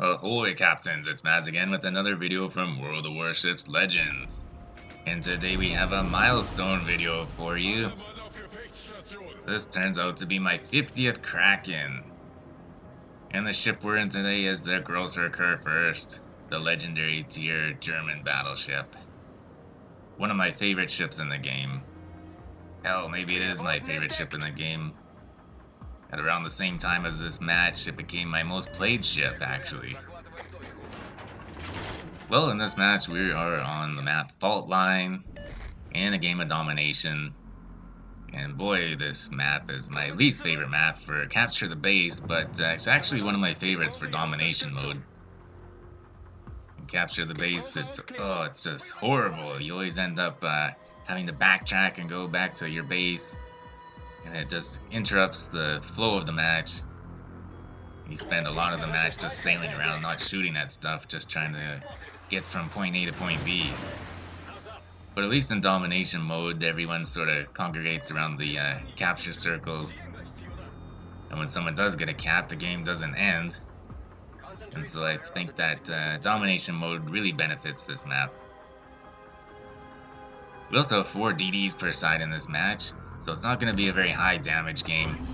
Ahoy Captains, it's Maz again with another video from World of Warships Legends. And today we have a milestone video for you. This turns out to be my 50th Kraken. And the ship we're in today is the Großer Kurfürst, the legendary tier German battleship. One of my favorite ships in the game. Hell, maybe it is my favorite ship in the game. At around the same time as this match, it became my most played ship, actually. Well, in this match, we are on the map Fault Line, in a game of domination. And boy, this map is my least favorite map for Capture the Base, but it's actually one of my favorites for domination mode. In Capture the Base, it's just horrible. You always end up having to backtrack and go back to your base. And it just interrupts the flow of the match. You spend a lot of the match just sailing around, not shooting at stuff, just trying to get from point A to point B. But at least in domination mode, everyone sort of congregates around the capture circles. And when someone does get a cap, the game doesn't end. And so I think that domination mode really benefits this map. We also have 4 DDs per side in this match. So it's not going to be a very high damage game.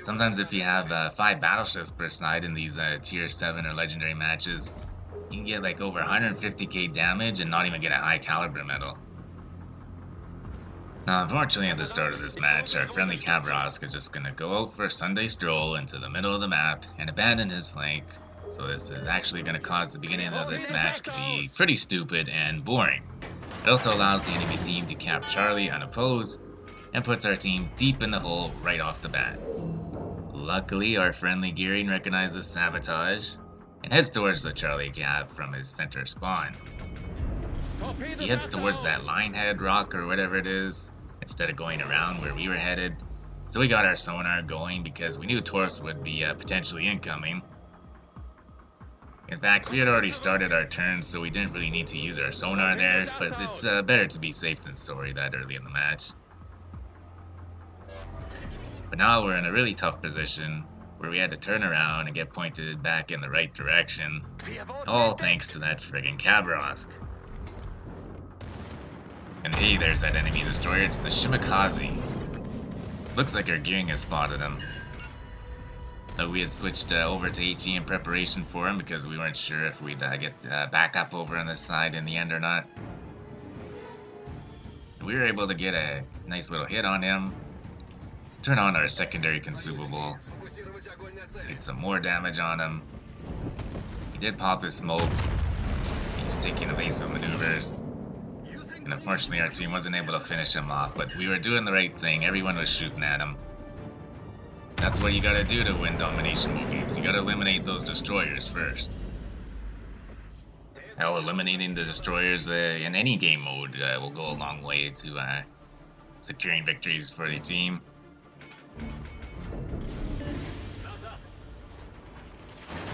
Sometimes if you have 5 battleships per side in these tier 7 or legendary matches, you can get like over 150k damage and not even get a high caliber medal. Now unfortunately at the start of this match, our friendly Kavrosk is just going to go out for a Sunday stroll into the middle of the map and abandon his flank. So this is actually going to cause the beginning of this match to be pretty stupid and boring. It also allows the enemy team to cap Charlie unopposed, and puts our team deep in the hole right off the bat. Luckily, our friendly Gearing recognizes sabotage, and heads towards the Charlie cap from his center spawn. He heads towards that line head rock or whatever it is, instead of going around where we were headed. So we got our sonar going because we knew Torst would be potentially incoming. In fact, we had already started our turn, so we didn't really need to use our sonar there, but it's better to be safe than sorry that early in the match. But now we're in a really tough position, where we had to turn around and get pointed back in the right direction, all thanks to that friggin' Kavrosk. And hey, there's that enemy destroyer, it's the Shimakaze. Looks like our Gearing has spotted him. Though we had switched over to HE in preparation for him because we weren't sure if we'd get back up over on this side in the end or not. We were able to get a nice little hit on him, turn on our secondary consumable, get some more damage on him. He did pop his smoke, he's taking evasive maneuvers, and unfortunately our team wasn't able to finish him off, but we were doing the right thing, everyone was shooting at him. That's what you gotta do to win domination mode games. You gotta eliminate those destroyers first. Hell, eliminating the destroyers in any game mode will go a long way to securing victories for the team.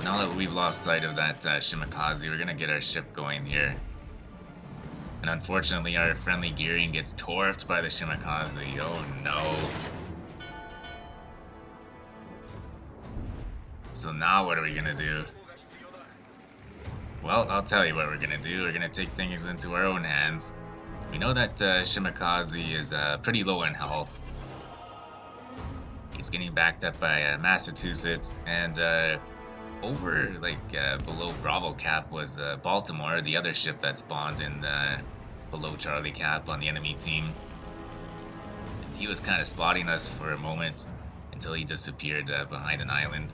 Now that we've lost sight of that Shimakaze, we're gonna get our ship going here. And unfortunately, our friendly Gearing gets torped by the Shimakaze. Oh no. So now what are we gonna do? Well, I'll tell you what we're gonna do. We're gonna take things into our own hands. We know that Shimakaze is pretty low in health. He's getting backed up by Massachusetts, and over below Bravo Cap was Baltimore, the other ship that spawned in below Charlie Cap on the enemy team. And he was kind of spotting us for a moment until he disappeared behind an island.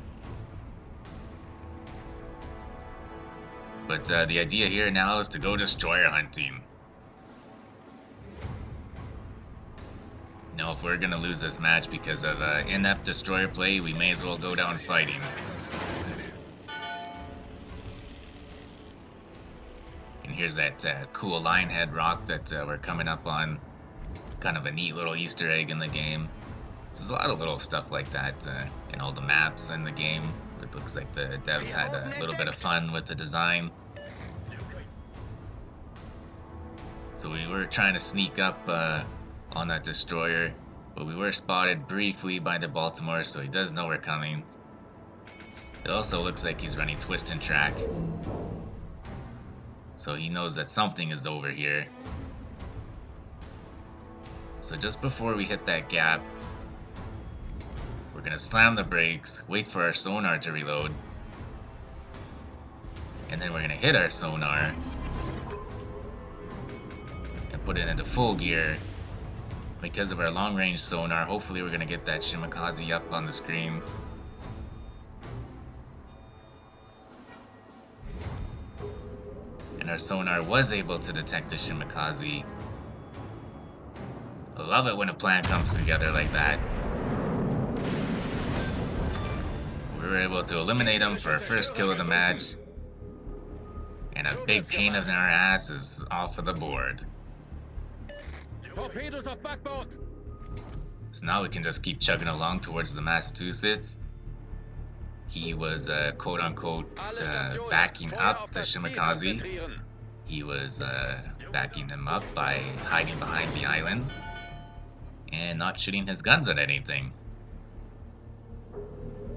But the idea here now is to go destroyer hunting. Now, if we're gonna lose this match because of inept destroyer play, we may as well go down fighting. And here's that cool line head rock that we're coming up on. Kind of a neat little Easter egg in the game. So there's a lot of little stuff like that in all the maps in the game. It looks like the devs had a little bit of fun with the design. So we were trying to sneak up on that destroyer, but we were spotted briefly by the Baltimore, so he does know we're coming. It also looks like he's running twist and track. So he knows that something is over here. So just before we hit that gap, we're gonna slam the brakes, wait for our sonar to reload, and then we're gonna hit our sonar and put it into full gear. Because of our long range sonar, hopefully we're gonna get that Shimakaze up on the screen. And our sonar was able to detect the Shimakaze. I love it when a plan comes together like that. We were able to eliminate him for our first kill of the match. And a big pain in our ass is off of the board. Torpedoes off backboard. So now we can just keep chugging along towards the Massachusetts. He was quote-unquote backing up the Shimakaze. He was backing him up by hiding behind the islands and not shooting his guns at anything.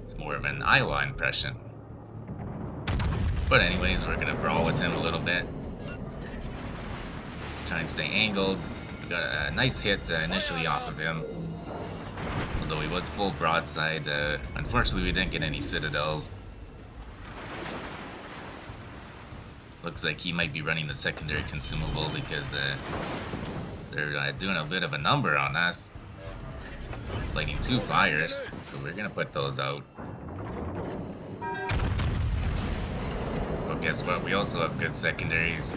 It's more of an Iowa impression. But anyways, we're gonna brawl with him a little bit. Try and stay angled. We got a nice hit initially off of him. Although he was full broadside, unfortunately we didn't get any citadels. Looks like he might be running the secondary consumable because they're doing a bit of a number on us. Lighting 2 fires, so we're gonna put those out. But guess what? We also have good secondaries.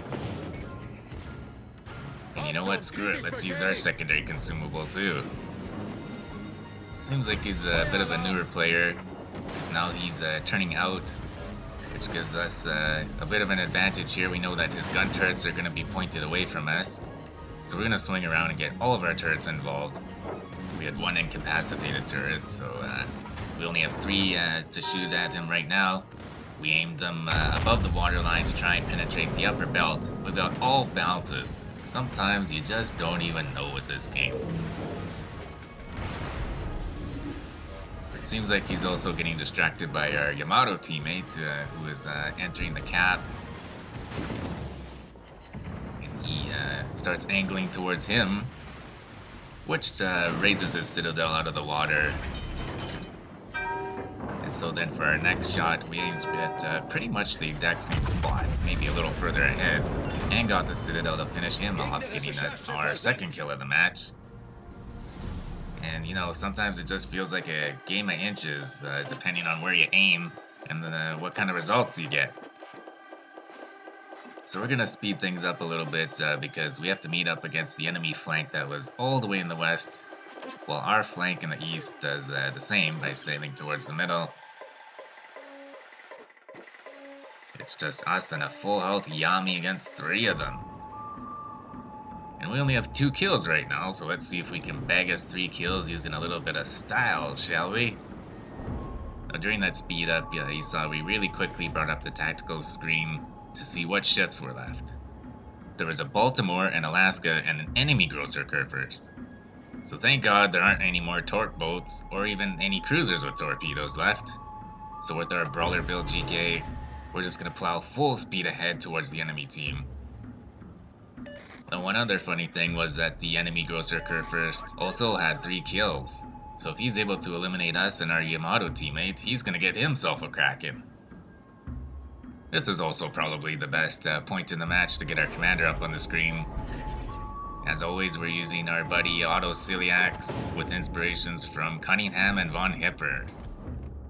And you know what? Screw it. Let's use our secondary consumable too. Seems like he's a bit of a newer player, because now he's turning out, which gives us a bit of an advantage here. We know that his gun turrets are going to be pointed away from us, so we're going to swing around and get all of our turrets involved. We had 1 incapacitated turret, so we only have 3 to shoot at him right now. We aimed them above the waterline to try and penetrate the upper belt without all bounces. Sometimes you just don't even know with this game. It seems like he's also getting distracted by our Yamato teammate who is entering the cap. And he starts angling towards him, which raises his citadel out of the water. And so then for our next shot, we aimed at pretty much the exact same spot, maybe a little further ahead, and got the citadel to finish him off, getting us our second kill of the match. And you know, sometimes it just feels like a game of inches, depending on where you aim and what kind of results you get. So we're gonna speed things up a little bit because we have to meet up against the enemy flank that was all the way in the west, while our flank in the east does the same by sailing towards the middle. It's just us and a full health Yami against 3 of them. And we only have 2 kills right now, so let's see if we can bag us 3 kills using a little bit of style, shall we? Now, during that speed up, you saw we really quickly brought up the tactical screen to see what ships were left. There was a Baltimore, an Alaska, and an enemy Großer Kurfürst. So thank God there aren't any more torque boats, or even any cruisers with torpedoes left. So with our brawler build GK, we're just gonna plow full speed ahead towards the enemy team. And one other funny thing was that the enemy Großer Kurfürst also had 3 kills. So if he's able to eliminate us and our Yamato teammate, he's gonna get himself a Kraken. This is also probably the best point in the match to get our commander up on the screen. As always, we're using our buddy Otto Celiax with inspirations from Cunningham and von Hipper.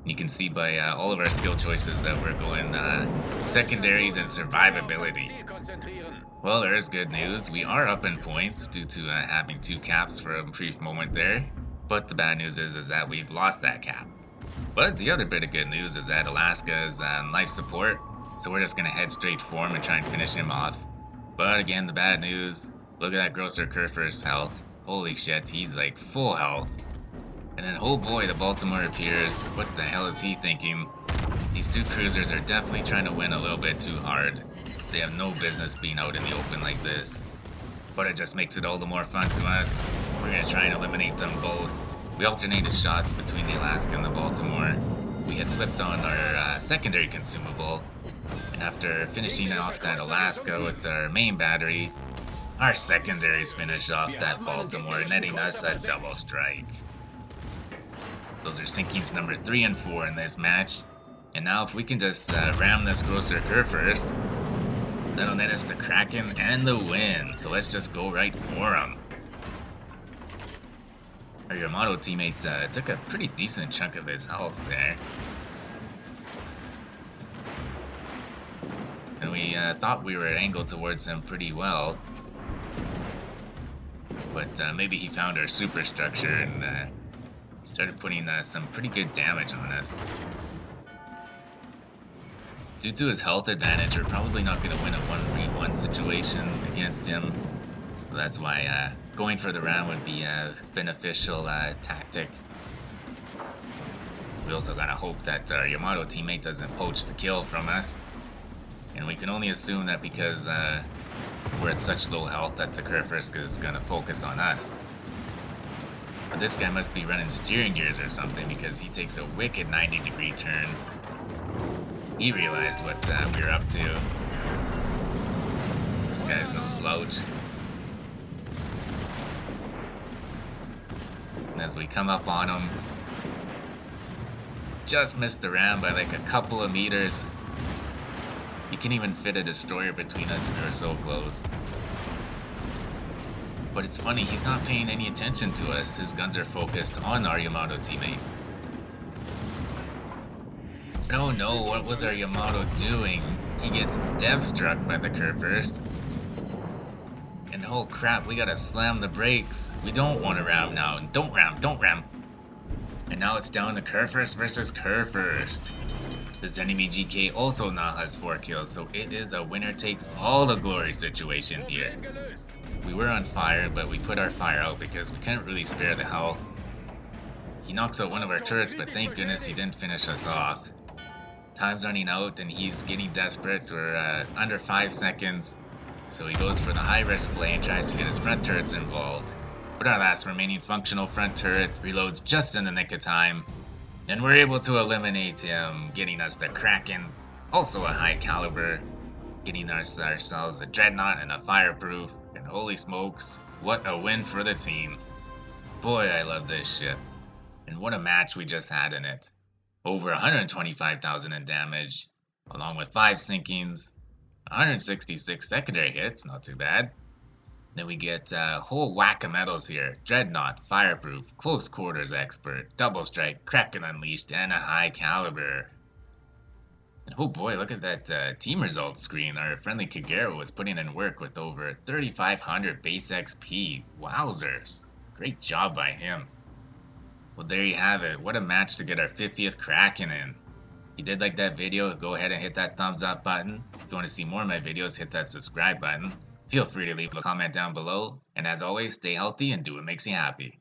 You can see by all of our skill choices that we're going secondaries and survivability. Well, there is good news. We are up in points due to having 2 caps for a brief moment there. But the bad news is that we've lost that cap. But the other bit of good news is that Alaska is on life support, so we're just going to head straight for him and try and finish him off. But again, the bad news, look at that Großer Kurfürst's health. Holy shit, he's like full health. And then, oh boy, the Baltimore appears. What the hell is he thinking? These 2 cruisers are definitely trying to win a little bit too hard. They have no business being out in the open like this. But it just makes it all the more fun to us. We're going to try and eliminate them both. We alternated shots between the Alaska and the Baltimore. we had flipped on our secondary consumable, and after finishing off that Alaska with our main battery, our secondaries finish off that Baltimore, netting us a double strike. Those are sinkings number 3 and 4 in this match. And now if we can just ram this Großer Kurfürst, that'll net us the Kraken and the win. So let's just go right for him. Our Yamato teammate took a pretty decent chunk of his health there. And we thought we were angled towards him pretty well. But maybe he found our superstructure and started putting some pretty good damage on us. Due to his health advantage, we're probably not going to win a 1v1 situation against him. So that's why going for the round would be a beneficial tactic. We also gotta hope that our Yamato teammate doesn't poach the kill from us. And we can only assume that because we're at such low health that the Kurfürst is gonna focus on us. But this guy must be running steering gears or something because he takes a wicked 90-degree turn. He realized what we were up to. This guy's no slouch. And as we come up on him, just missed the ram by like a couple of meters. You can even fit a destroyer between us if we were so close. But it's funny, he's not paying any attention to us. His guns are focused on our Yamato teammate. Oh no, what was our Yamato doing? He gets dev struck by the Kurfürst. And oh crap, we gotta slam the brakes. We don't want to ram now. Don't ram, don't ram. And now it's down to Kurfürst versus Kurfürst. This enemy GK also now has 4 kills, so it is a winner takes all the glory situation here. We were on fire, but we put our fire out because we couldn't really spare the health. He knocks out one of our turrets, but thank goodness he didn't finish us off. Time's running out and he's getting desperate. We're under 5 seconds. So he goes for the high risk play and tries to get his front turrets involved. But our last remaining functional front turret reloads just in the nick of time. And we're able to eliminate him, getting us the Kraken, also a high caliber, getting ourselves a dreadnaught and a fireproof. And holy smokes, what a win for the team. Boy, I love this ship. And what a match we just had in it. Over 125,000 in damage, along with 5 sinkings, 166 secondary hits, not too bad. Then we get a whole whack of medals here. Dreadnaught, Fireproof, Close Quarters Expert, Double Strike, Kraken Unleashed, and a High Caliber. And oh boy, look at that team results screen. Our friendly Kagero was putting in work with over 3,500 base XP. Wowzers. Great job by him. Well, there you have it. What a match to get our 50th Kraken in. If you did like that video, go ahead and hit that thumbs up button. If you want to see more of my videos, hit that subscribe button. Feel free to leave a comment down below. And as always, stay healthy and do what makes you happy.